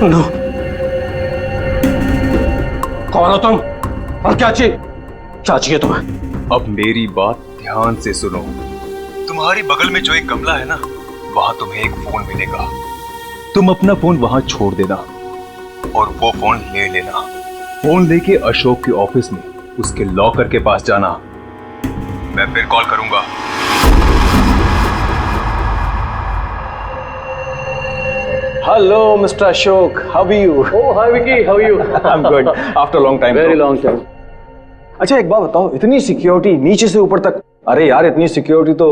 No. कौन हो तुम और क्या चाहिए तुम्हें? अब मेरी बात ध्यान से सुनो। तुम्हारी बगल में जो एक गमला है ना, वहां तुम्हें एक फोन मिलेगा। तुम अपना फोन वहां छोड़ देना और वो फोन ले लेना। फोन लेके अशोक के ऑफिस में उसके लॉकर के पास जाना। मैं फिर कॉल करूंगा। Hello, Mr. Ashok. How are you? Oh, hi Vicky. How are you? I'm good. After a long time. Very long time. अच्छा एक बात बताओ, इतनी सिक्योरिटी नीचे से ऊपर तक, अरे यार इतनी सिक्योरिटी तो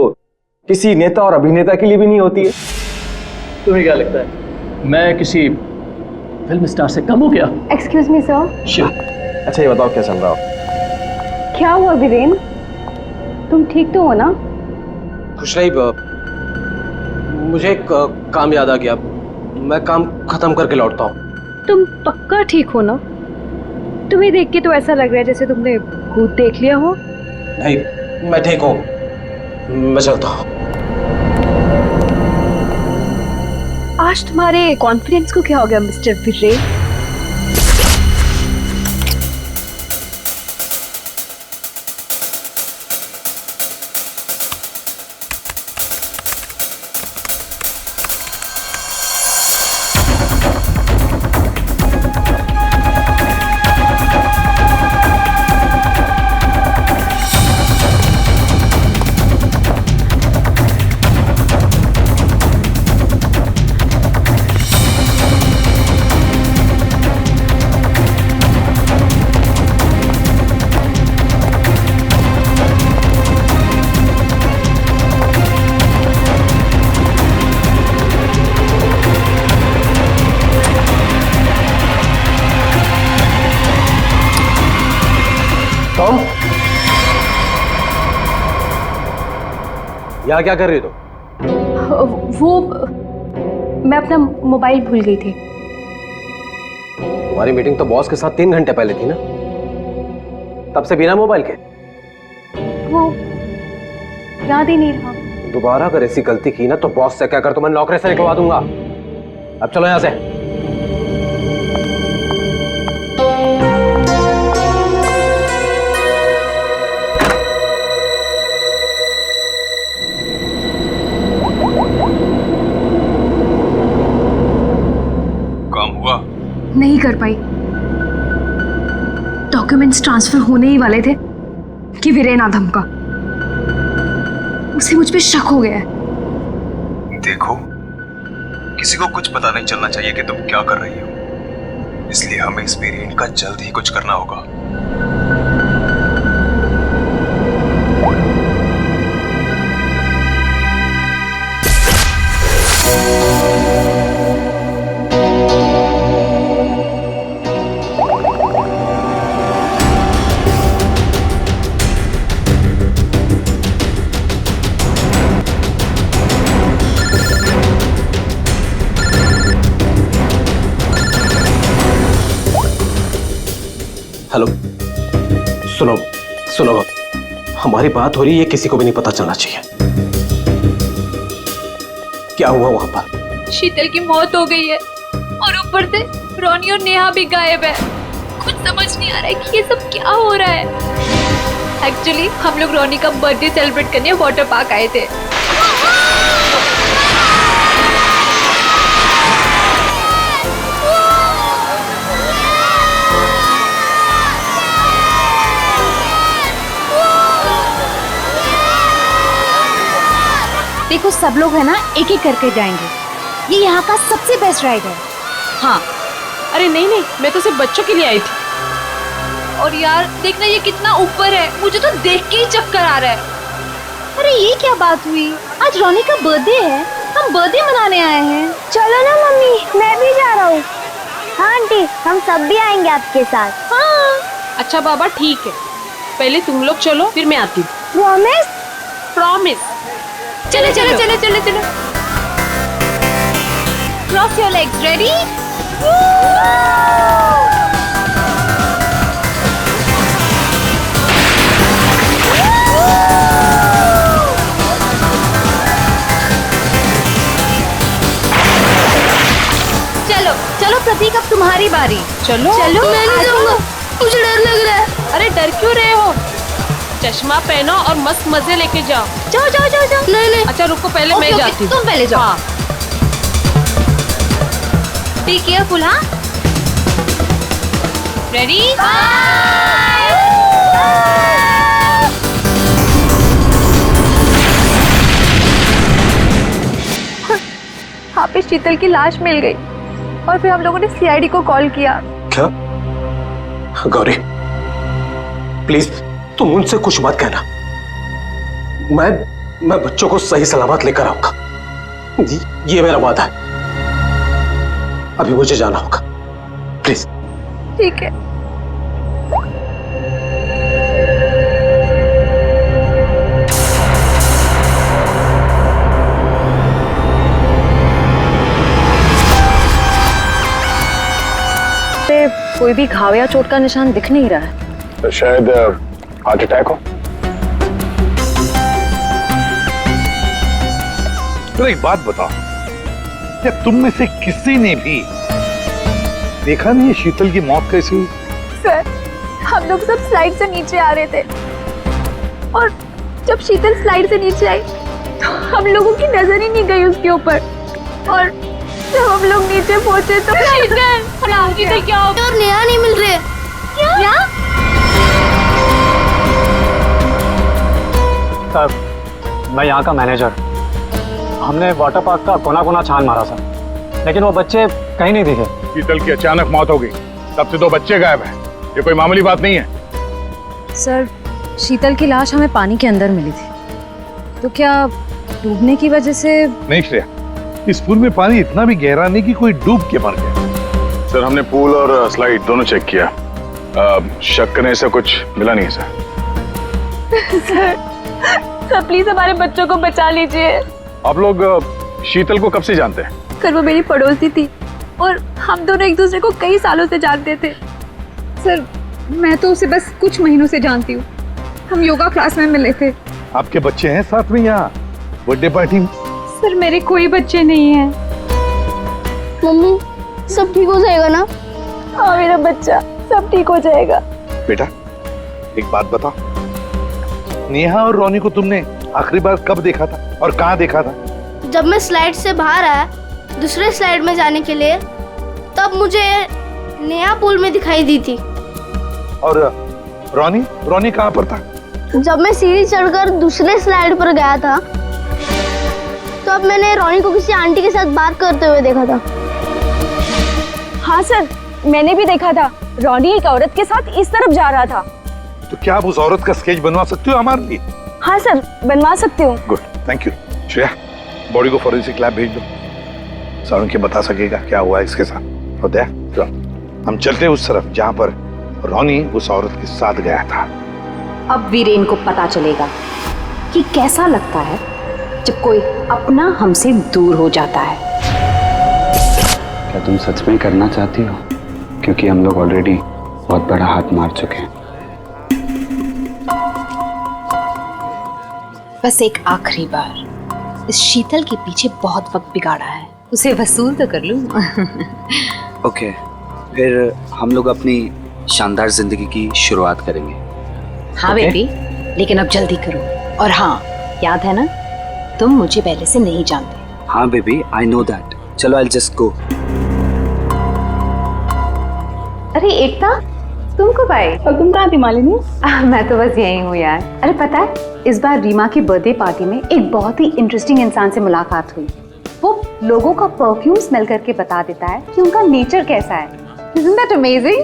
किसी नेता और अभिनेता के लिए भी नहीं होती है। तुम्हें क्या लगता है मैं किसी फिल्म स्टार से कम हूँ क्या? Excuse me sir. Shit. अच्छा ये बताओ क्या चल रहा हो? क्या हुआ वीरेन? तुम ठीक तो हो ना? खुश रही। मुझे एक काम याद आ गया, मैं काम खत्म करके लौटता हूँ। तुम पक्का ठीक हो ना? तुम्हें देख के तो ऐसा लग रहा है जैसे तुमने भूत देख लिया हो। नहीं, मैं ठीक हूँ, मैं चलता हूँ। आज तुम्हारे कॉन्फिडेंस को क्या हो गया मिस्टर वीरेन? टॉम, यहाँ क्या कर रही हो तुम? वो मैं अपना मोबाइल भूल गई थी। तुम्हारी मीटिंग तो बॉस के साथ 3 घंटे पहले थी ना, तब से बिना मोबाइल के? वो याद ही नहीं रहा। दोबारा अगर ऐसी गलती की ना तो बॉस से क्या कर, तो मैं नौकरी से निकलवा दूंगा। अब चलो यहाँ से। नहीं कर पाई। डॉक्यूमेंट्स ट्रांसफर होने ही वाले थे कि वीरेन आ धमका। उसे मुझ पे शक हो गया है। देखो, किसी को कुछ पता नहीं चलना चाहिए कि तुम क्या कर रही हो, इसलिए हमें इस वेरिएंट का जल्द ही कुछ करना होगा। हेलो, सुनो सुनो, हमारी बात हो रही है, किसी को भी नहीं पता चलना चाहिए। क्या हुआ वहां पर? शीतल की मौत हो गई है और ऊपर से रोनी और नेहा भी गायब है। कुछ समझ नहीं आ रहा है कि ये सब क्या हो रहा है। एक्चुअली हम लोग रोनी का बर्थडे सेलिब्रेट करने वाटर पार्क आए थे। देखो सब लोग है ना, एक एक करके जाएंगे। ये यहाँ का सबसे बेस्ट राइड है। हाँ, अरे नहीं नहीं, मैं तो सिर्फ बच्चों के लिए आई थी। और यार देखना ये कितना ऊपर है, मुझे तो देख के ही चक्कर आ रहा है। अरे ये क्या बात हुई? आज रोनी का बर्थडे है, हम बर्थडे मनाने आए हैं। चलो ना मम्मी, मैं भी जा रहा हूँ। हाँ आंटी, हम सब भी आएंगे आपके साथ। हाँ। अच्छा बाबा ठीक है, पहले तुम लोग चलो फिर मैं आती हूँ। प्रॉमिस? प्रॉमिस। चलो चलो चलो चलो चलो। Cross your legs, ready? चलो। चलो प्रतीक, अब तुम्हारी बारी। चलो चलो मैं नहीं जाऊंगा, मुझे डर लग रहा है। अरे डर क्यों रहे हो? चश्मा पहनो और मस्त मजे लेके जाओ। जाओ जाओ जाओ जाओ। नहीं नहीं, अच्छा रुको, पहले मैं जाती हूँ। तुम पहले जाओ। हाँ। Be careful. हाँ, रेडी? वहाँ पे शीतल की लाश मिल गई और फिर हम लोगों ने सीआईडी को कॉल किया। क्या? गौरी प्लीज तुम उनसे कुछ मत कहना। मैं बच्चों को सही सलामत लेकर आऊंगा, ये मेरा वादा है। अभी मुझे जाना होगा, प्लीज। ठीक है। कोई भी घाव या चोट का निशान दिख नहीं रहा है। तो शायद हार्ट अटैक हो। तो एक बात बताओ, क्या तुम में से किसी ने भी देखा नहीं शीतल की मौत कैसी हुई? सर, हम लोग सब स्लाइड से नीचे आ रहे थे और जब शीतल स्लाइड से नीचे आई तो हम लोगों की नजर ही नहीं गई उसके ऊपर, और जब हम लोग नीचे पहुंचे तो शीतल क्या हो गया? और नेहा नहीं मिल रही है। क्या? सर, मैं यहाँ का मैनेजर। हमने वाटर पार्क का कोना कोना छान मारा सर, लेकिन वो बच्चे कहीं नहीं दिखे। शीतल की अचानक मौत हो गई, तब से 2 बच्चे गायब हैं। ये कोई मामूली बात नहीं है। सर, शीतल की लाश हमें पानी के अंदर मिली थी, तो क्या डूबने की वजह से? नहीं श्रेया, इस पूल में पानी इतना भी गहरा नहीं कि कोई डूब के मर गया। सर हमने पूल और स्लाइड दोनों चेक किया, शक करने से कुछ मिला नहीं सर। सर प्लीज हमारे बच्चों को बचा लीजिए। आप लोग शीतल को कब से जानते हैं? सर वो मेरी पड़ोसी थी और हम दोनों एक दूसरे को कई सालों से जानते थे। सर मैं तो उसे बस कुछ महीनों से जानती हूँ, हम योगा क्लास में मिले थे। आपके बच्चे हैं साथ में यहाँ बर्थडे पार्टी में? सर मेरे कोई बच्चे नहीं हैं। मम्मी सब ठीक हो जाएगा ना? हाँ मेरा बच्चा, सब ठीक हो जाएगा। बेटा एक बात बताओ, नेहा और रोनी को तुमने आखिरी बार कब देखा था और कहाँ देखा था? जब मैं स्लाइड से बाहर आया दूसरे स्लाइड में जाने के लिए, तब मुझे नेहा पूल में दिखाई दी थी। और रोनी कहाँ पर था? जब मैं सीढ़ी चढ़कर दूसरे स्लाइड पर गया था, तब मैंने रोनी को किसी आंटी के साथ बात करते हुए देखा था। हाँ सर, मैंने भी देखा था, रोनी एक औरत के साथ इस तरफ जा रहा था। तो क्या आप उस औरत का स्केच बनवा सकते हो हमारे लिए? हाँ सर, बनवा सकती हूँ। Good, thank you. Shreya, body को फॉरेंसिक लैब भेज दो, सारुण के बता सकेगा क्या हुआ इसके साथ। और दया, हम चलते हैं उस तरफ जहाँ पर रोनी उस औरत के साथ गया था। अब वीरेन को पता चलेगा कि कैसा लगता है जब कोई अपना हमसे दूर हो जाता है। क्या तुम सच में करना चाहती हो? क्योंकि हम लोग ऑलरेडी बहुत बड़ा हाथ मार चुके हैं। बस एक आखिरी बार, इस शीतल के पीछे बहुत वक्त बिगाड़ा है, उसे वसूल तो कर लूं। ओके, फिर हम लोग अपनी शानदार जिंदगी की शुरुआत करेंगे। हाँ बेबी, लेकिन अब जल्दी करो। और हाँ, याद है ना, तुम मुझे पहले से नहीं जानते। हाँ बेबी, आई नो दैट। चलो, आई जस्ट गो। अरे एकता, तुम कब आई? और तुम कहाँ थी मालिनी? मैं तो बस यही हूँ यार। अरे पता है, इस बार रीमा की बर्थडे पार्टी में एक बहुत ही इंटरेस्टिंग इंसान से मुलाकात हुई। वो लोगों का परफ्यूम स्मेल करके बता देता है कि उनका नेचर कैसा है। Isn't that amazing?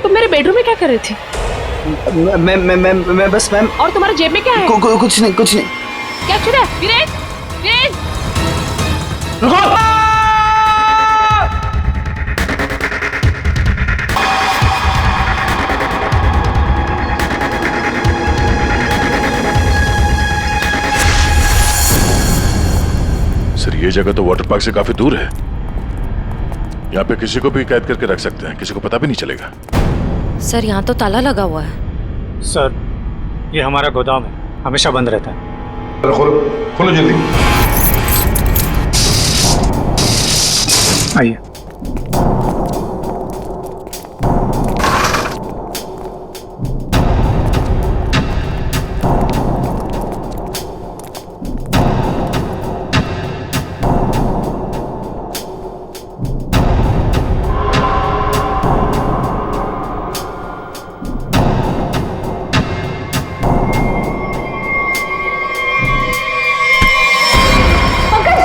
तुम मेरे बेडरूम में क्या कर रहे थे? मैं बस मैम। और तुम्हारे जेब में क्या है? कुछ नहीं। क्या छुड़ा? वीरेन, वीरेन! सर ये जगह तो वाटर पार्क से काफी दूर है, यहाँ पे किसी को भी कैद करके रख सकते हैं, किसी को पता भी नहीं चलेगा। सर यहाँ तो ताला लगा हुआ है। सर, ये हमारा गोदाम है, हमेशा बंद रहता है। खोलो खोलो जल्दी। आइए।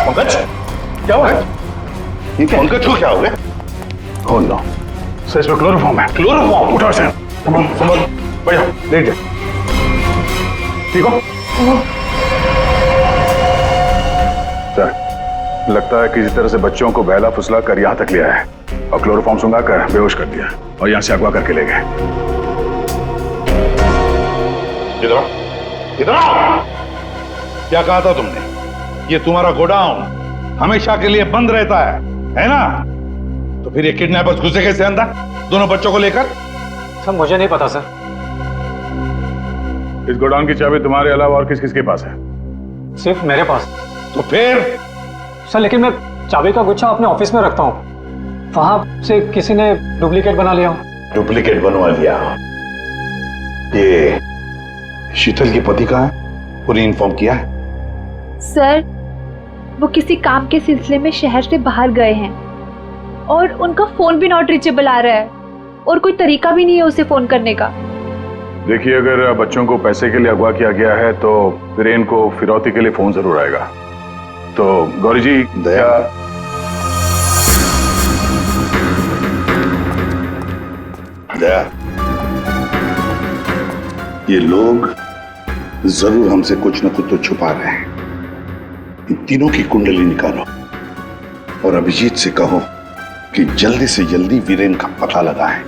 पंकज क्या हुआ? पंकज को क्या हो गया? खोल लो। सर इसमें क्लोरोफॉर्म है। क्लोरोफॉर्म? उठो इसे। संभल, बैठ जाओ, लेट जाओ। ठीक हो? सर लगता है किसी तरह से बच्चों को बहला फुसला कर यहाँ तक लिया है और क्लोरोफॉर्म सुंघा कर बेहोश कर दिया और यहाँ से अगवा करके ले गए। इधर आओ, इधर आओ। क्या कहा था तुमने? ये तुम्हारा गोडाउन हमेशा के लिए बंद रहता है ना? तो फिर ये किडनैपर्स घुसे कैसे अंदर दोनों बच्चों को लेकर? सर मुझे नहीं पता सर। इस गोडाउन की चाबी तुम्हारे अलावा और किस किस के पास है? सिर्फ मेरे पास। तो फिर? सर लेकिन मैं चाबी का गुच्छा अपने ऑफिस में रखता हूँ, वहां से किसी ने डुप्लीकेट बना लिया। डुप्लीकेट बनवा लिया? ये शीतल के पति का है? पूरी इन्फॉर्म किया है? सर वो किसी काम के सिलसिले में शहर से बाहर गए हैं और उनका फोन भी नॉट रीचेबल आ रहा है और कोई तरीका भी नहीं है उसे फोन करने का। देखिए अगर बच्चों को पैसे के लिए अगवा किया गया है तो वीरेन को फिरौती के लिए फोन जरूर आएगा। तो गौरी जी दया, दया, ये लोग जरूर हमसे कुछ न कुछ तो छुपा रहे हैं। इन तीनों की कुंडली निकालो और अभिजीत से कहो कि जल्दी से जल्दी वीरेन का पता लगाएं।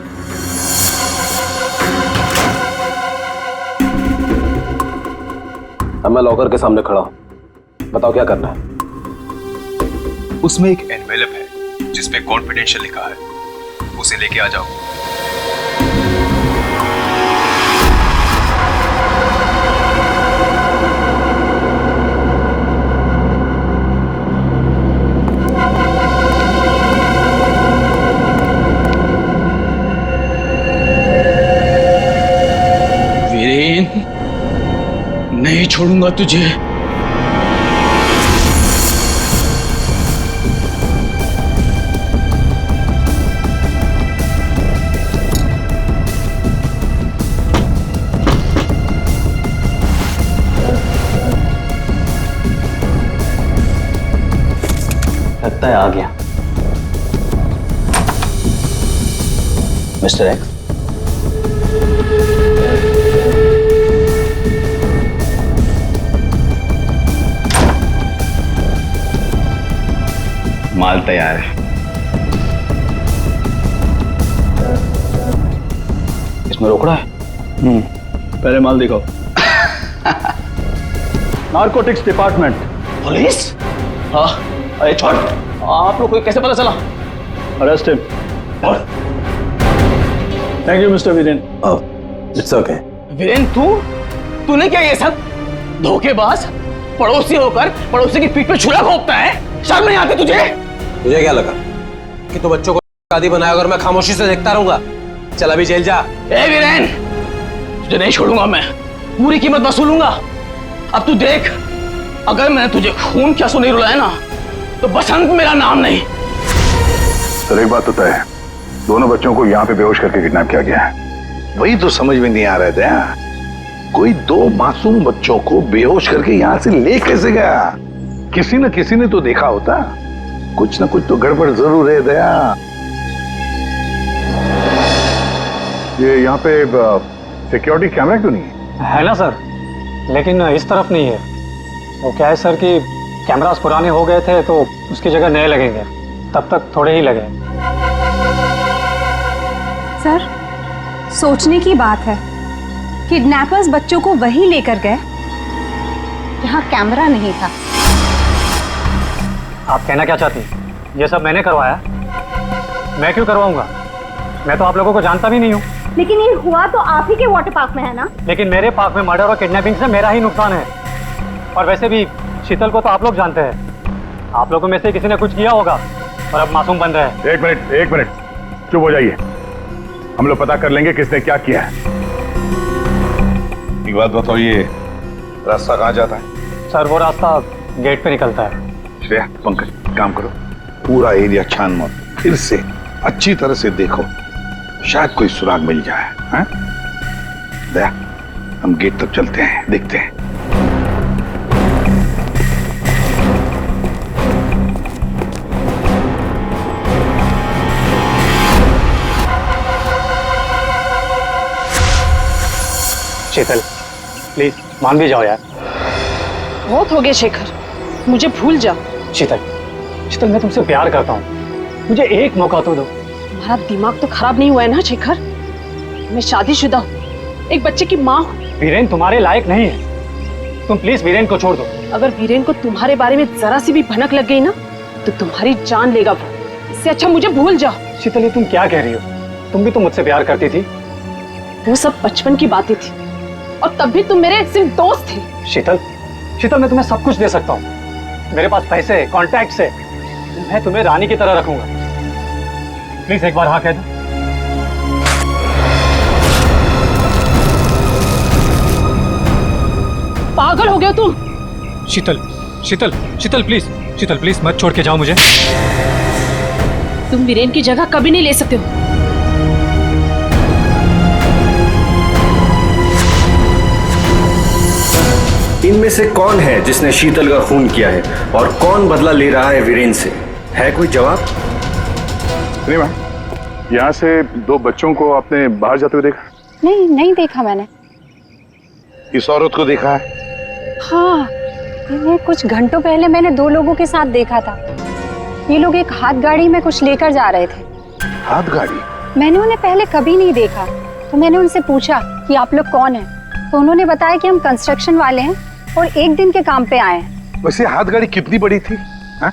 अब मैं लॉकर के सामने खड़ा हूं, बताओ क्या करना है? उसमें एक एनवेलप है जिसपे कॉन्फिडेंशियल लिखा है, उसे लेके आ जाओ। नहीं छोड़ूंगा तुझे। लगता है आ गया मिस्टर एक्स। माल तैयार है। इसमें रोकड़ा है? पहले माल दिखाओ। Narcotics department. पुलिस? हाँ, अरे छोड़, आप लोग को कैसे पता चला? Arrest him. Thank you mister Viren. It's okay. Viren तूने क्या ये सब? धोखेबाज, पड़ोसी होकर पड़ोसी की पीठ पे छुरा घोंपता है, शर्म नहीं आती तुझे? तुझे क्या लगा कि तू बच्चों को शादी बनाएगा और मैं खामोशी से देखता रहूंगा? चल अभी जेल जा। ए वीरेन, तुझे नहीं छोड़ूंगा मैं, पूरी कीमत वसूलूंगा। अब तू देख, अगर मैंने तुझे खून क्या सो नहीं रुलाया ना तो बसंत मेरा नाम नहीं। सर एक बात तो तय है, दोनों बच्चों को यहाँ पे बेहोश करके किडनैप किया गया है। वही तो समझ में नहीं आ रहा था, कोई दो मासूम बच्चों को बेहोश करके यहाँ से ले कैसे गया? किसी न किसी ने तो देखा होता। कुछ न कुछ तो गड़बड़ जरूर है दया। ये यहाँ पे सिक्योरिटी कैमरा क्यों नहीं है? है ना सर, लेकिन इस तरफ नहीं है। वो क्या है सर कि कैमरास पुराने हो गए थे तो उसकी जगह नए लगेंगे, तब तक थोड़े ही लगे। सर सोचने की बात है, किडनैपर्स बच्चों को वहीं लेकर गए जहां कैमरा नहीं था। आप कहना क्या चाहती हैं? ये सब मैंने करवाया? मैं क्यों करवाऊंगा? मैं तो आप लोगों को जानता भी नहीं हूँ। लेकिन ये हुआ तो आप ही के वाटर पार्क में है ना? लेकिन मेरे पार्क में मर्डर और किडनैपिंग से मेरा ही नुकसान है। और वैसे भी शीतल को तो आप लोग जानते हैं। आप लोगों में से किसी ने कुछ किया होगा और अब मासूम बन रहे हैं। एक मिनट चुप हो जाइए। हम लोग पता कर लेंगे किसने क्या किया है। एक बात बताओ, ये रास्ता कहाँ जाता है? सर वो रास्ता गेट पे निकलता है। श्रेया, पंकज, काम करो, पूरा एरिया छान मत, फिर से अच्छी तरह से देखो, शायद कोई सुराग मिल जाए। हैं? दया, हम गेट तक चलते हैं, देखते हैं। शीतल प्लीज मान भी जाओ यार। बहुत हो गया शेखर, मुझे भूल जा। शीतल मैं तुमसे प्यार करता हूँ, मुझे एक मौका तो दो। तुम्हारा दिमाग तो खराब नहीं हुआ है ना शेखर? मैं शादीशुदा हूँ, एक बच्चे की माँ हूँ। वीरेन तुम्हारे लायक नहीं है, तुम प्लीज वीरेन को छोड़ दो। अगर वीरेन को तुम्हारे बारे में जरा सी भी भनक लग गई ना तो तुम्हारी जान लेगा वो। इससे अच्छा मुझे भूल जाओ। शीतल ये तुम क्या कह रही हो? तुम भी तो मुझसे प्यार करती थी। वो सब बचपन की बातें थी और तब भी तुम मेरे सिर्फ दोस्त थे। शीतल मैं तुम्हें सब कुछ दे सकता हूँ, मेरे पास पैसे कॉन्टैक्ट है, मैं तुम्हें रानी की तरह रखूंगा। प्लीज एक बार हाँ कह दो। पागल हो गए तुम? शीतल प्लीज मत छोड़ के जाओ मुझे। तुम वीरेन की जगह कभी नहीं ले सकते हो। इनमें से कौन है जिसने शीतल का खून किया है और कौन बदला ले रहा है वीरेन से? है कोई जवाब? रीमा, यहाँ से 2 बच्चों को आपने बाहर जाते हुए देखा? नहीं देखा मैंने। इस औरत को देखा है? हाँ, इन्हें कुछ घंटों पहले मैंने 2 लोगों के साथ देखा था। ये लोग एक हाथ गाड़ी में कुछ लेकर जा रहे थे। हाथ गाड़ी? मैंने उन्हें पहले कभी नहीं देखा, तो मैंने उनसे पूछा कि आप लोग कौन हैं, तो उन्होंने बताया कि हम कंस्ट्रक्शन वाले हैं और 1 दिन के काम पे आए हैं। वैसे हाथ गाड़ी कितनी बड़ी थी? हा?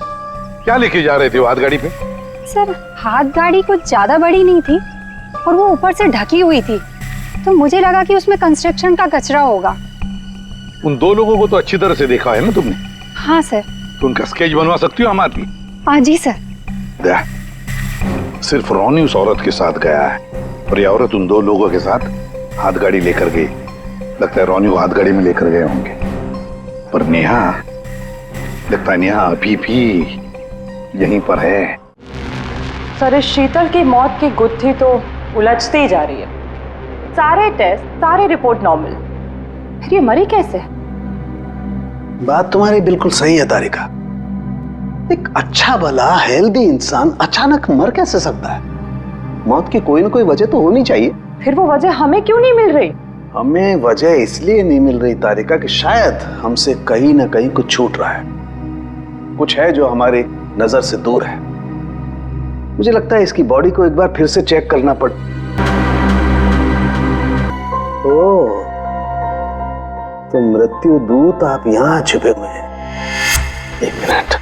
क्या लेके जा रहे थे वो हाथ गाड़ी पे? सर हाथ गाड़ी कुछ ज्यादा बड़ी नहीं थी और वो ऊपर से ढकी हुई थी, तो मुझे लगा कि उसमें कंस्ट्रक्शन का कचरा होगा। उन 2 लोगों को तो अच्छी तरह से देखा है ना तुमने? हाँ सर। तो उनका स्केच बनवा सकती हो हम आदमी? हाँ जी सर। दया, सिर्फ रोनी उस औरत के साथ गया है और ये औरत उन 2 लोगों के साथ हाथ गाड़ी लेकर गई। लगता है रोनी को हाथ गाड़ी में लेकर गए होंगे, पर नेहा, लगता है नेहा अभी भी यहीं पर है। सर इस शीतल की मौत की गुत्थी तो उलझती ही जा रही है। सारे टेस्ट, सारी रिपोर्ट नॉर्मल, फिर ये मरी कैसे? बात तुम्हारी बिल्कुल सही है तारिका। एक अच्छा भला हेल्दी इंसान अचानक मर कैसे सकता है? मौत की कोई ना कोई वजह तो होनी चाहिए। फिर वो वजह हमें क्यों नहीं मिल रही? हमें वजह इसलिए नहीं मिल रही तारिका कि शायद हमसे कहीं ना कहीं कुछ छूट रहा है, कुछ है जो हमारी नजर से दूर है। मुझे लगता है इसकी बॉडी को एक बार फिर से चेक करना पड़। ओह, तो मृत्यु दूत आप यहां छुपे हुए हैं। 1 मिनट।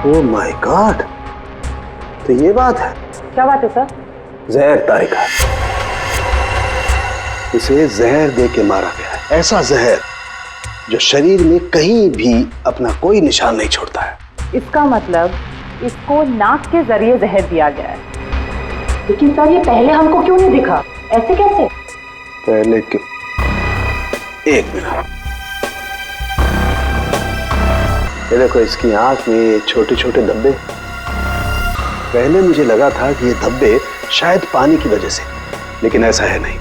ओह माय गॉड, तो ये बात है। क्या बात है सर? जहर तारिका, इसे जहर दे के मारा गया है। ऐसा जहर जो शरीर में कहीं भी अपना कोई निशान नहीं छोड़ता है। इसका मतलब इसको नाक के जरिए जहर दिया गया है। लेकिन सर ये पहले हमको क्यों नहीं दिखा? ऐसे कैसे? पहले क्यों? 1 मिनट। ये देखो, इसकी आंख में छोटे छोटे धब्बे। पहले मुझे लगा था कि ये धब्बे शायद पानी की वजह से, लेकिन ऐसा है नहीं।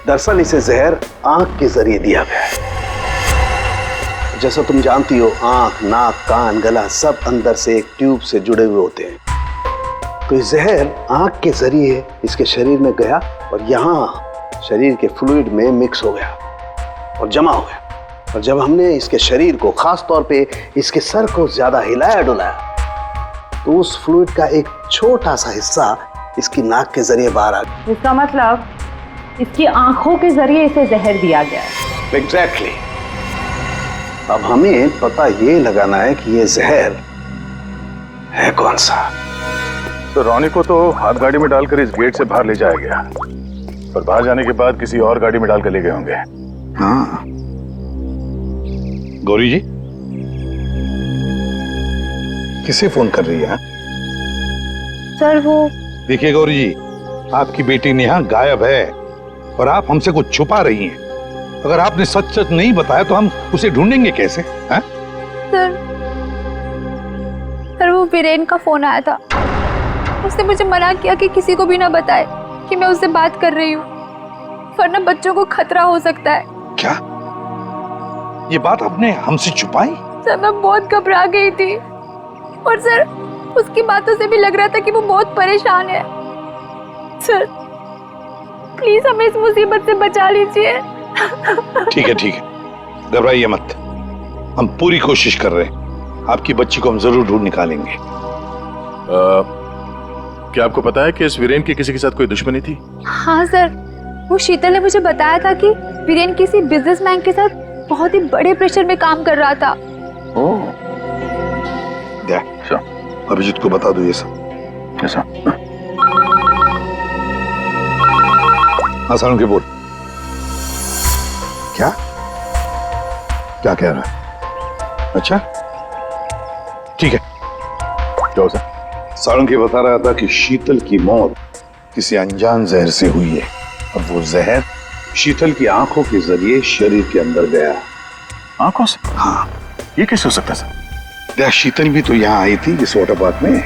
दरअसल इसे जहर आंख के जरिए दिया गया है। जैसा तुम जानती हो, आंख, नाक, कान, गला सब अंदर से एक ट्यूब से जुड़े हुए होते हैं। तो ये जहर आंख के जरिए इसके शरीर में गया और यहाँ शरीर के फ्लूइड में मिक्स हो गया और जमा हो गया। और जब हमने इसके शरीर को, खास तौर पे इसके सर को ज्यादा हिलाया डुलाया, तो उस फ्लूइड का एक छोटा सा हिस्सा इसकी नाक के जरिए बाहर आ गया। इसका मतलब इसकी आंखों के जरिए इसे जहर दिया गया है। एग्जैक्टली। अब हमें पता ये लगाना है कि ये जहर है कौन सा। तो रॉनी को तो हाथ गाड़ी में डालकर इस गेट से बाहर ले जाया गया, और बाहर जाने के बाद किसी और गाड़ी में डालकर ले गए होंगे। हाँ। गौरी जी किसे फोन कर रही है? सर वो देखिए गौरी जी, आपकी बेटी नेहा गायब है और आप हमसे कुछ छुपा रही हैं। अगर आपने सच सच नहीं बताया तो हम उसे ढूंढेंगे कैसे? हैं? सर वो वीरेन का फोन आया था। उसने मुझे मना किया कि किसी को भी ना बताए कि मैं उससे बात कर रही हूँ, वरना बच्चों को खतरा हो सकता है। क्या ये बात आपने हमसे छुपाई? सर मैं बहुत घबरा गई थी, और सर उसकी बातों से भी लग रहा था कि वो बहुत परेशान है। सर प्लीज हमें इस मुसीबत से बचा लीजिए। ठीक है, घबराइए मत, हम पूरी कोशिश कर रहे हैं। आपकी बच्ची को हम जरूर ढूंढ निकालेंगे। क्या आपको पता है कि इस वीरेन की किसी के साथ कोई दुश्मनी थी? हाँ सर, वो शीतल ने मुझे बताया था कि वीरेन किसी बिजनेसमैन के साथ बहुत ही बड़े प्रेशर में काम कर रहा था। अभिजीत को बता दो ये सब। कैसा? हाँ सारुण के बोल। क्या क्या कह रहा है? अच्छा ठीक है। क्या हो सर? सारंगी बता रहा था कि शीतल की मौत किसी अनजान जहर से हुई है। अब वो जहर शीतल की आंखों के जरिए शरीर के अंदर गया। आंखों से? हाँ। ये कैसे हो सकता है सर? क्या शीतल भी तो यहाँ आई थी इस वाटर पार्क में,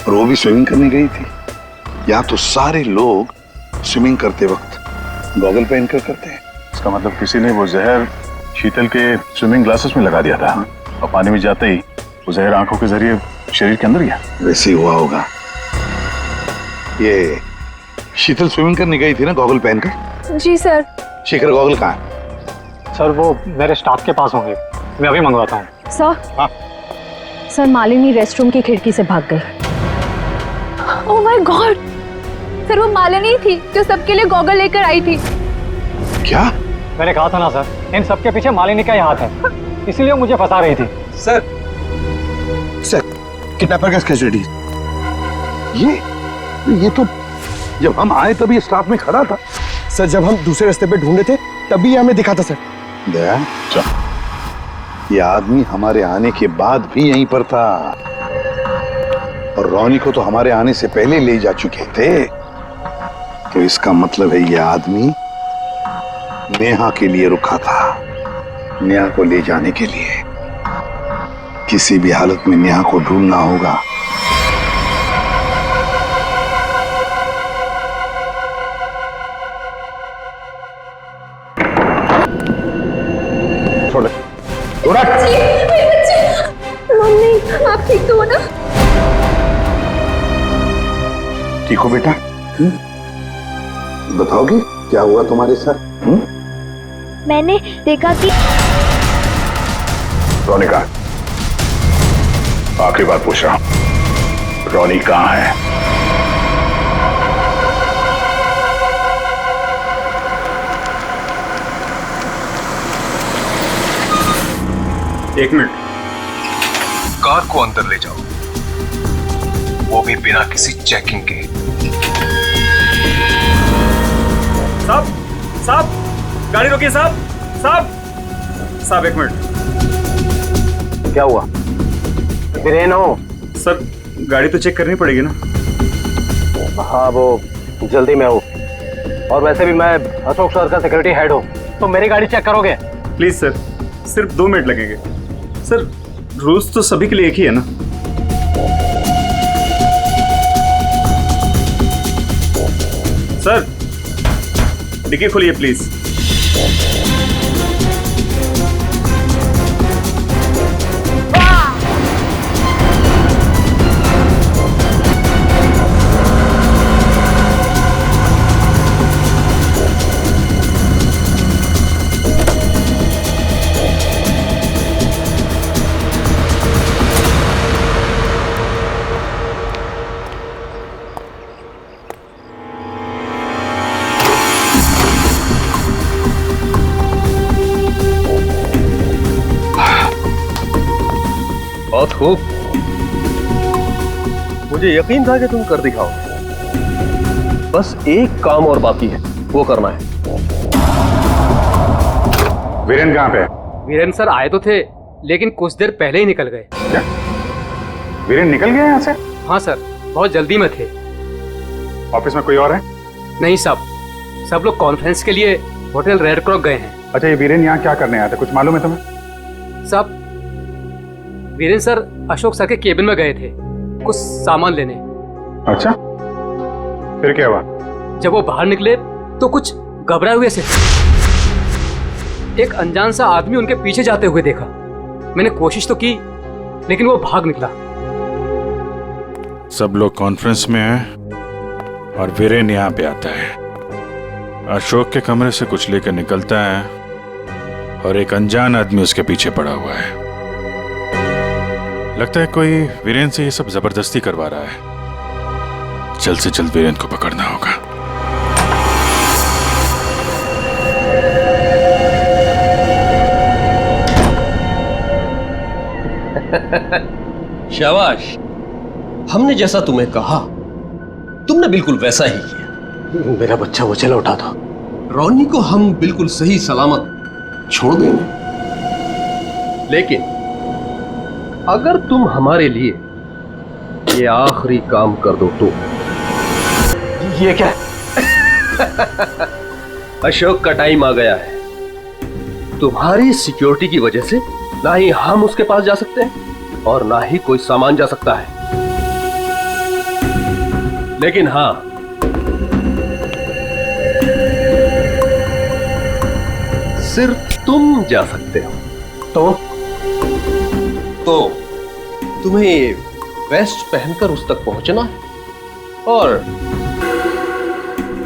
और वो भी स्विमिंग करने गई थी। यहाँ तो सारे लोग स्विमिंग करते वक्त गॉगल पहन कर करते हैं। इसका मतलब किसी ने वो जहर शीतल के स्विमिंग ग्लासेस में लगा दिया था, और पानी में जाते ही वो जहर आंखों के जरिए शरीर के अंदर गया। वैसे ही हुआ होगा। ये शीतल स्विमिंग करने गई थी ना गॉगल पहनकर? जी सर। शेखर गॉगल कहाँ है? सर वो मेरे स्टाफ के पास होंगे, मैं अभी मंगवाता हूँ। सर। हाँ? सर मालिनी रेस्टरूम की खिड़की से भाग गई। ओह माय गॉड, सर वो मालिनी थी जो सबके लिए गॉगल लेकर आई थी। क्या? मैंने कहा था ना सर, इन सबके पीछे मालिनी का ही हाथ है, इसीलिए मुझे फंसा रही थी। सर किडनैपर का स्केच रेडी। ये तो जब हम आए तभी स्टाफ में खड़ा था। सर जब हम दूसरे रास्ते पे ढूंढे थे तभी ये हमें दिखा था सर। दया, ये आदमी हमारे आने के बाद भी यहीं पर था, और रॉनी को तो हमारे आने से पहले ले जा चुके थे। तो इसका मतलब है ये आदमी नेहा के लिए रुका था, नेहा को ले जाने के लिए। किसी भी हालत में नेहा को ढूंढना होगा। मम्मी आप ठीक तो हो ना? ठीक हो बेटा? बताओगे क्या हुआ तुम्हारे साथ? मैंने देखा कि रॉनी कहाँ? आखिरी बात पूछ रहा हूं, रॉनी कहाँ है? एक मिनट। कार को अंदर ले जाओ, वो भी बिना किसी चेकिंग के। साहब साहब गाड़ी रोकिए साहब एक मिनट। क्या हुआ? वीरेन हो? सर गाड़ी तो चेक करनी पड़ेगी ना। हाँ वो जल्दी में हूँ, और वैसे भी मैं अशोक सर का सिक्योरिटी हेड हूँ, तो मेरी गाड़ी चेक करोगे? प्लीज सर, सिर्फ 2 मिनट लगेंगे। सर रूल्स तो सभी के लिए एक ही है ना। सर डिक्की खोलिए प्लीज। खूब। मुझे यकीन था कि तुम कर दिखाओगे। बस एक काम और बाकी है, वो करना है। वीरेन कहाँ पे है? वीरेन सर आए तो थे, लेकिन कुछ देर पहले ही निकल गए। क्या? वीरेन निकल गया यहाँ से? हाँ सर, बहुत जल्दी में थे। ऑफिस में कोई और है? नहीं साहब, सब लोग कॉन्फ्रेंस के लिए होटल रेड क्रॉक गए हैं। अच्छा, ये वीरेन यहाँ क्या करने आया था, कुछ मालूम है तुम्हें? साहब, वीरेन सर अशोक सर के केबिन में गए थे कुछ सामान लेने। अच्छा, फिर क्या हुआ? जब वो बाहर निकले तो कुछ घबराए हुए से एक अनजान सा आदमी उनके पीछे जाते हुए देखा। मैंने कोशिश तो की, लेकिन वो भाग निकला। सब लोग कॉन्फ्रेंस में हैं और वीरेन यहाँ पे आता है। अशोक के कमरे से कुछ लेकर निकलता है और एक अनजान आदमी उसके पीछे पड़ा हुआ है। लगता है कोई वीरेन से ये सब जबरदस्ती करवा रहा है। जल्द से जल्द वीरेन को पकड़ना होगा। शाबाश, हमने जैसा तुम्हें कहा तुमने बिल्कुल वैसा ही किया। मेरा बच्चा वो चला उठा था। रॉनी को हम बिल्कुल सही सलामत छोड़ देंगे, लेकिन अगर तुम हमारे लिए ये आखिरी काम कर दो तो। ये क्या? अशोक का टाइम आ गया है। तुम्हारी सिक्योरिटी की वजह से ना ही हम उसके पास जा सकते हैं और ना ही कोई सामान जा सकता है। लेकिन हां, सिर्फ तुम जा सकते हो। तो तुम्हें वेस्ट पहनकर उस तक पहुंचना है और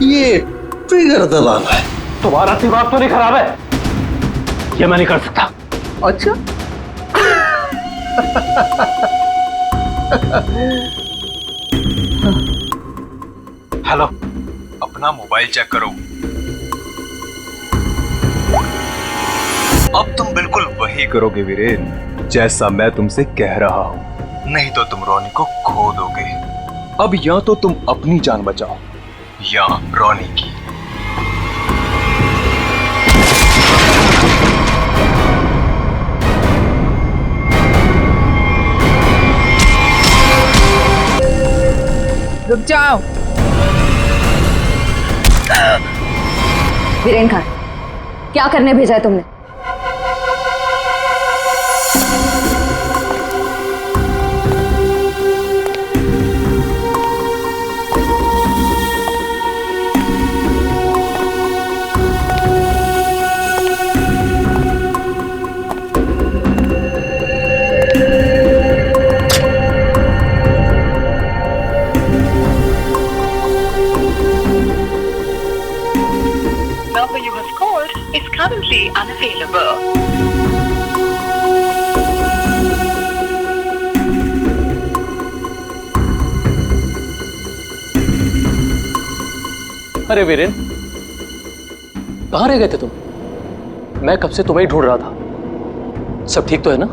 ये ट्रिगर दबाना है। तुम्हारा दिमाग तो नहीं खराब है? ये मैं नहीं कर सकता। अच्छा। हेलो, अपना मोबाइल चेक करो। अब तुम बिल्कुल वही करोगे वीरेन, जैसा मैं तुमसे कह रहा हूं। नहीं तो तुम रॉनी को खो दोगे। अब या तो तुम अपनी जान बचाओ या रॉनी की। रुक जाओ। वीरेन खान, क्या करने भेजा है तुमने? Currently unavailable. अरे वीरेन, कहाँ रह गए थे तुम? मैं कब से तुम्हें ही ढूंढ रहा था। सब ठीक तो है ना?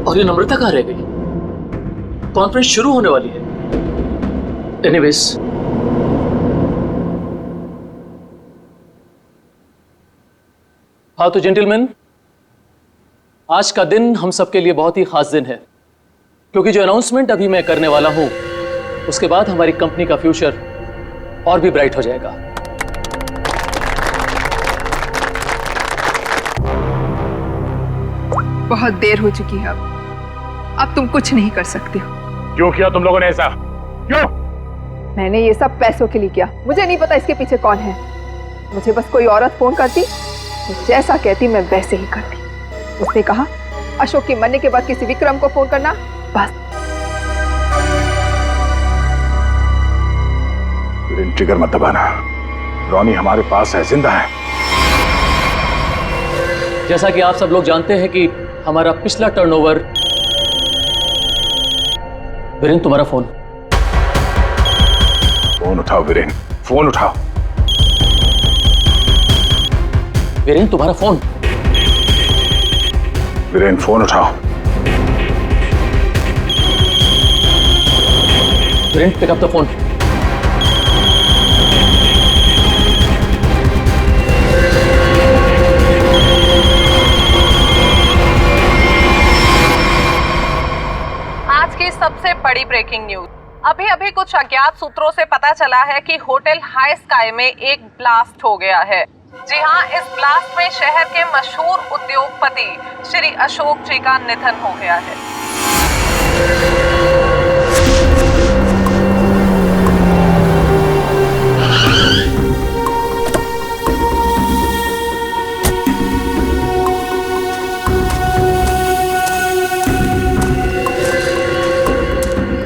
और ये नम्रता कहाँ रह गई? कॉन्फ्रेंस शुरू होने वाली है। एनीवेज, हाँ तो जेंटलमैन, आज का दिन हम सबके लिए बहुत ही खास दिन है, क्योंकि जो अनाउंसमेंट अभी मैं करने वाला हूं उसके बाद हमारी कंपनी का फ्यूचर और भी ब्राइट हो जाएगा। बहुत देर हो चुकी है। अब तुम कुछ नहीं कर सकते हो। क्यों किया तुम लोगों ने ऐसा? क्यों? मैंने ये सब पैसों के लिए किया। मुझे नहीं पता इसके पीछे कौन है। मुझे बस कोई औरत फोन करती, जैसा कहती मैं वैसे ही करती। उसने कहा अशोक के मरने के बाद किसी विक्रम को फोन करना, बस। ट्रिगर मत दबाना। रॉनी हमारे पास है, जिंदा है। जैसा कि आप सब लोग जानते हैं कि हमारा पिछला टर्नओवर। वीरेन, तुम्हारा फोन। फोन उठाओ वीरेन, फोन उठाओ। वीरेन, तुम्हारा फोन। वीरेन फोन उठाओ। Viren pick up the phone. आज की सबसे बड़ी ब्रेकिंग न्यूज। अभी अभी कुछ अज्ञात सूत्रों से पता चला है कि होटल हाई स्काई में एक ब्लास्ट हो गया है। जी हां, इस ब्लास्ट में शहर के मशहूर उद्योगपति श्री अशोक जी का निधन हो गया है।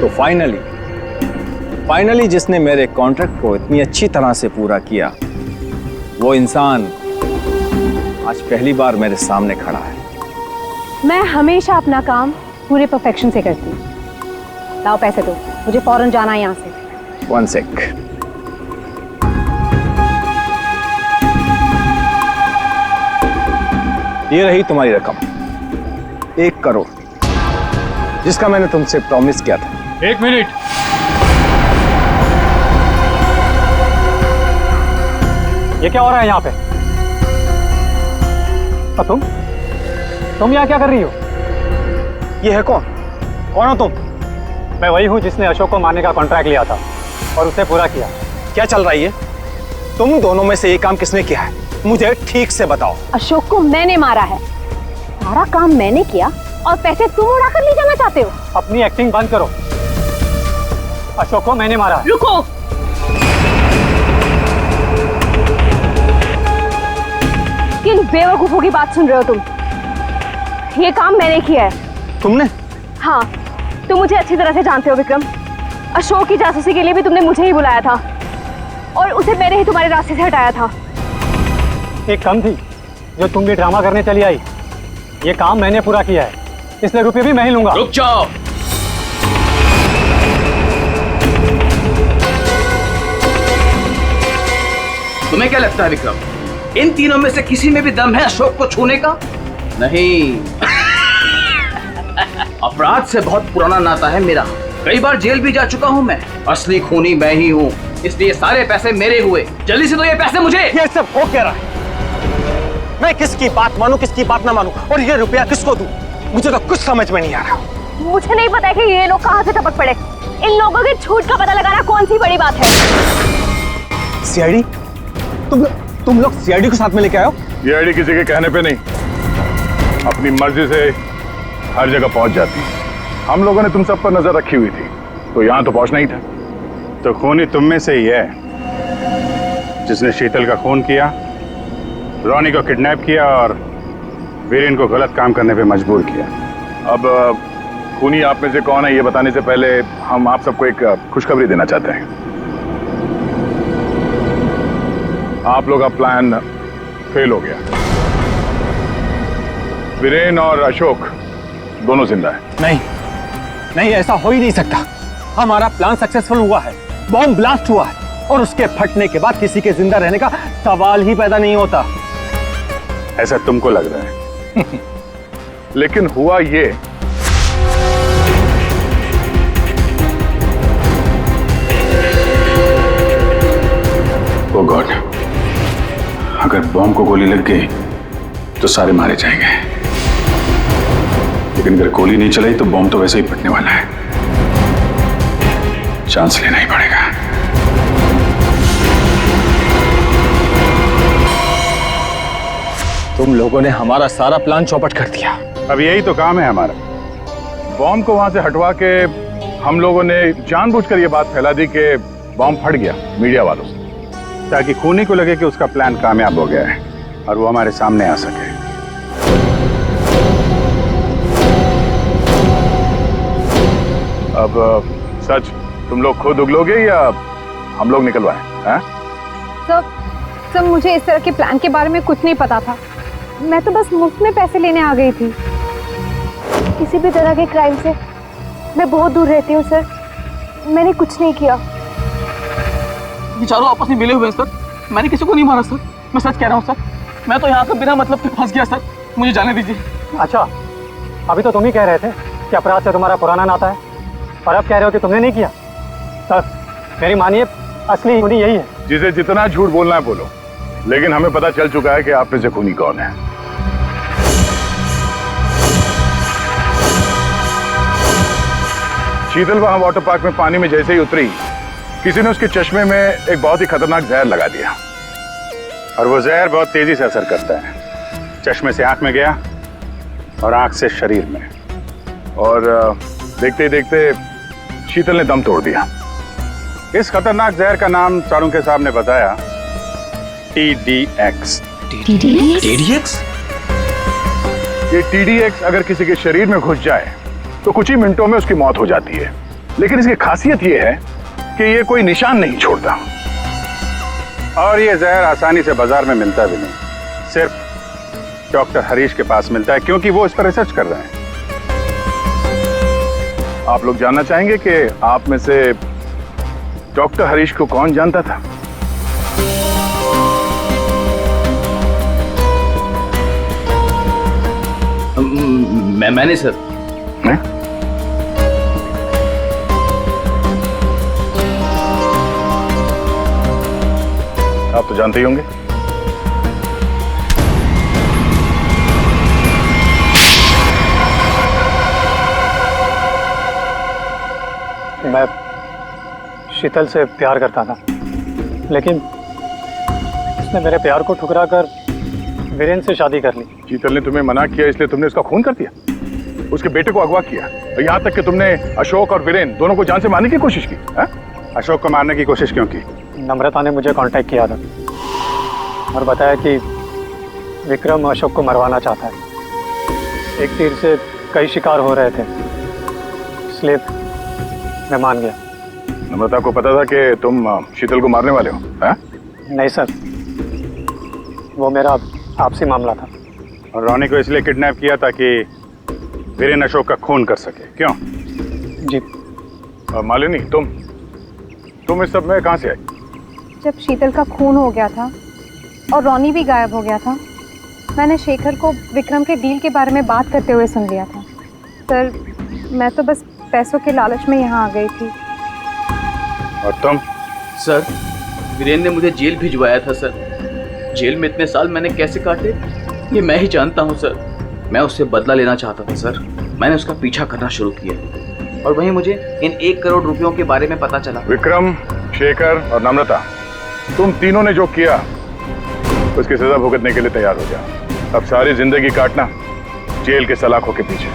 तो फाइनली जिसने मेरे कॉन्ट्रैक्ट को इतनी अच्छी तरह से पूरा किया, वो इंसान आज पहली बार मेरे सामने खड़ा है। मैं हमेशा अपना काम पूरे परफेक्शन से करती हूँ। लाओ पैसे दो, मुझे फौरन जाना है यहाँ से। 1 सेक। ये रही तुम्हारी रकम, 1 करोड़, जिसका मैंने तुमसे प्रॉमिस किया था। 1 मिनट। ये क्या हो रहा है यहाँ पे? और तुम यहाँ क्या कर रही हो? ये है कौन? कौन हो तुम? मैं वही हूँ जिसने अशोक को मारने का कॉन्ट्रैक्ट लिया था और उसे पूरा किया। क्या चल रहा है ये? तुम दोनों में से ये काम किसने किया है? मुझे ठीक से बताओ। अशोक को मैंने मारा है, सारा काम मैंने किया और पैसे तुम उड़ाकर ले जाना चाहते हो। अपनी एक्टिंग बंद करो। अशोक को मैंने मारा है। रुको, किन बेवकूफों की बात सुन रहे हो तुम? ये काम मैंने किया है। तुमने? हाँ, तुम मुझे अच्छी तरह से जानते हो विक्रम। अशोक की जासूसी के लिए भी तुमने मुझे ही बुलाया था और उसे मैंने ही तुम्हारे रास्ते से हटाया था। एक कम थी जो तुम भी ड्रामा करने चली आई। ये काम मैंने पूरा किया है, इसलिए रुपये भी मैं ही लूंगा। रुक जाओ। तुम्हें क्या लगता है विक्रम, इन तीनों में से किसी में भी दम है अशोक को छूने का? नहीं। अपराध से बहुत पुराना नाता है मेरा, कई बार जेल भी जा चुका हूँ मैं। असली खूनी मैं ही हूँ, इसलिए सारे पैसे मेरे हुए। जल्दी से दो ये पैसे मुझे। ये सब हो क्या रहा है? मैं किसकी बात मानूं, किसकी बात ना मानूं, और ये रुपया किसको दूं? मुझे तो कुछ समझ में नहीं आ रहा। मुझे नहीं पता कि ये लोग कहाँ से टपक पड़े। इन लोगों के झूठ का पता लगाना कौन सी बड़ी बात है? सीआईडी? तुम लोग सीआईडी को साथ में लेके आए हो? सीआईडी किसी के कहने पे नहीं, अपनी मर्जी से हर जगह पहुंच जाती है। हम लोगों ने तुम सब पर नजर रखी हुई थी, तो यहाँ तो पहुंचना ही था। तो खूनी तुम में से ही है जिसने शीतल का खून किया, रोनी को किडनैप किया और वीरेन को गलत काम करने पे मजबूर किया। अब खूनी आप में से कौन है ये बताने से पहले हम आप सबको एक खुशखबरी देना चाहते हैं। आप लोग का प्लान फेल हो गया। वीरेन और अशोक दोनों जिंदा है। नहीं, ऐसा हो ही नहीं सकता। हमारा प्लान सक्सेसफुल हुआ है, बॉम्ब ब्लास्ट हुआ है और उसके फटने के बाद किसी के जिंदा रहने का सवाल ही पैदा नहीं होता। ऐसा तुमको लग रहा है। लेकिन हुआ ये, ओ गॉड, अगर बॉम्ब को गोली लग गई तो सारे मारे जाएंगे, लेकिन अगर गोली नहीं चलाई तो बॉम्ब तो वैसे ही फटने वाला है। चांस लेना ही पड़ेगा। तुम लोगों ने हमारा सारा प्लान चौपट कर दिया। अब यही तो काम है हमारा। बॉम्ब को वहां से हटवा के हम लोगों ने जानबूझकर ये बात फैला दी कि बॉम्ब फट गया मीडिया वालों से, ताकि खूनी को लगे कि उसका प्लान कामयाब हो गया है और वो हमारे सामने आ सके। अब सच तुम लोग खुद उगलोगे या हम लोग निकलवाएं? हैं? सब मुझे इस तरह के प्लान के बारे में कुछ नहीं पता था। मैं तो बस मुफ्त में पैसे लेने आ गई थी। किसी भी तरह के क्राइम से मैं बहुत दूर रहती हूँ सर। मैंने कुछ नहीं किया। बेचारों आपस में मिले हुए हैं सर। मैंने किसी को नहीं मारा सर, मैं सच कह रहा हूँ सर। मैं तो यहाँ से बिना मतलब के फंस गया सर, मुझे जाने दीजिए। अच्छा, अभी तो तुम ही कह रहे थे कि अपराध से तुम्हारा पुराना नाता है, और अब कह रहे हो कि तुमने नहीं किया। सर मेरी मानिए, असली खूनी यही है। जिसे जितना झूठ बोलना है बोलो, लेकिन हमें पता चल चुका है कि आप में से खूनी कौन है। शीतल वहां वाटर पार्क में पानी में जैसे ही उतरी, किसी ने उसके चश्मे में एक बहुत ही खतरनाक जहर लगा दिया, और वो जहर बहुत तेजी से असर करता है। चश्मे से आंख में गया और आंख से शरीर में, और देखते ही देखते शीतल ने दम तोड़ दिया। इस खतरनाक जहर का नाम चाणक्य साहब ने बताया TDX। TDX? ये TDX अगर किसी के शरीर में घुस जाए तो कुछ ही मिनटों में उसकी मौत हो जाती है, लेकिन इसकी खासियत ये है कि ये कोई निशान नहीं छोड़ता, और ये जहर आसानी से बाजार में मिलता भी नहीं, सिर्फ डॉक्टर हरीश के पास मिलता है, क्योंकि वो इस पर रिसर्च कर रहे हैं। आप लोग जानना चाहेंगे कि आप में से डॉक्टर हरीश को कौन जानता था? मैंने सर। मैं? आप तो जानते ही होंगे। मैं शीतल से प्यार करता था, लेकिन उसने मेरे प्यार को ठुकरा कर वीरेन से शादी कर ली। शीतल ने तुम्हें मना किया इसलिए तुमने उसका खून कर दिया, उसके बेटे को अगवा किया, और यहाँ तक कि तुमने अशोक और वीरेन दोनों को जान से मारने की कोशिश की। है? अशोक को मारने की कोशिश क्यों की? नम्रता ने मुझे कांटेक्ट किया था और बताया कि विक्रम अशोक को मरवाना चाहता है। एक तीर से कई शिकार हो रहे थे, इसलिए मैं मान गया। नम्रता को पता था कि तुम शीतल को मारने वाले हो? है? नहीं सर, वो मेरा आपसी मामला था। और रोनी को इसलिए किडनैप किया ताकि वीरेन अशोक का खून कर सके, क्यों? जी। और मालिनी, तुम इस सब में कहाँ से आई? जब शीतल का खून हो गया था और रोनी भी गायब हो गया था, मैंने शेखर को विक्रम के डील के बारे में बात करते हुए सुन लिया था। सर मैं तो बस पैसों के लालच में यहाँ आ गई थी। और तुम? सर वीरेन ने मुझे जेल भिजवाया था सर। जेल में इतने साल मैंने कैसे काटे ये मैं ही जानता हूँ सर। मैं उससे बदला लेना चाहता था सर। मैंने उसका पीछा करना शुरू किया और वहीं मुझे इन 1 करोड़ रुपयों के बारे में पता चला। विक्रम, शेखर और नम्रता, तुम तीनों ने जो किया उसकी सजा भुगतने के लिए तैयार हो जाओ। अब सारी जिंदगी काटना जेल के सलाखों के पीछे।